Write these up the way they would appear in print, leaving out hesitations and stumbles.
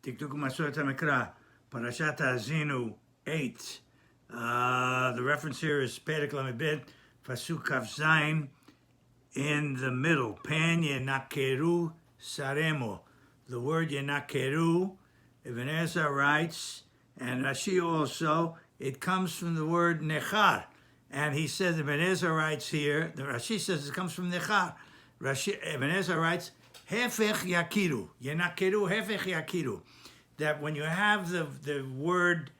Tiktuk Masoret HaMikra, Parashat Haazinu 8. The reference here is Perek Lamid, Pasuk Kaf Zayin, in the middle. Pen Yenakeru Saremo. The word Yenakeru, Ibn Ezra writes, and Rashi also, it comes from the word Nechar. And he says, Ibn Ezra writes here, the Rashi says it comes from Nechar. Ibn Ezra writes, Hefech Yakiru, Yenakeru Hefech Yakiru. That when you have the word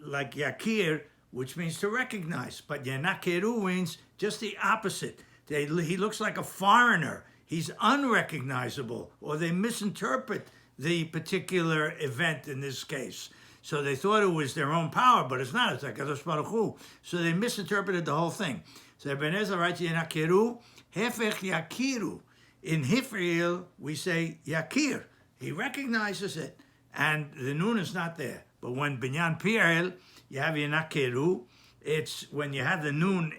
like Yakir, which means to recognize, but Yenakeru means just the opposite. He looks like a foreigner. He's unrecognizable, or they misinterpret the particular event in this case. So they thought it was their own power, but it's not. It's like Kadosh Baruch Hu. So they misinterpreted the whole thing. So Ibn Ezra writes, Yenakeru Hefech Yakiru. In Hifril, we say Yakir. He recognizes it, and the nun is not there. But when Binyan Pirel, you have Yenakeru. It's when you have the nun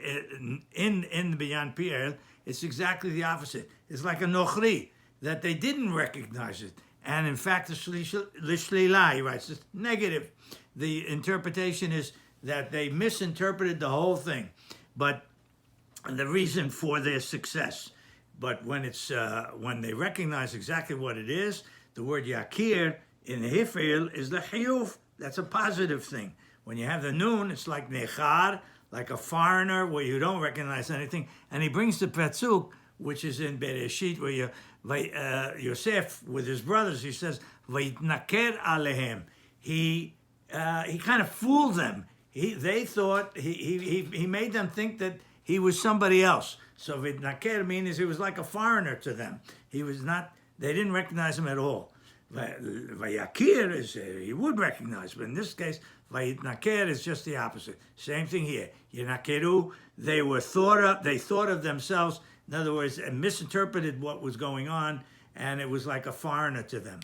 in the Binyan Pirel, it's exactly the opposite. It's like a Nochri, that they didn't recognize it. And in fact, the Lishlila, he writes, it's negative. The interpretation is that they misinterpreted the whole thing, but the reason for their success. But when it's when they recognize exactly what it is, the word Yakir in the Hifril is the Chiyuv. That's a positive thing. When you have the Nun, it's like Nechar, like a foreigner where you don't recognize anything. And he brings the Pasuk, which is in Bereshit, where Yosef, with his brothers, he says, Vayitnaker alehem. He kind of fooled them. They thought, he made them think that he was somebody else. So Vayitnaker means he was like a foreigner to them. He was not, they didn't recognize him at all. Vayakir is, he would recognize, but in this case, Vayitnaker is just the opposite. Same thing here. Yenakeru, they thought of themselves, in other words, misinterpreted what was going on, and it was like a foreigner to them.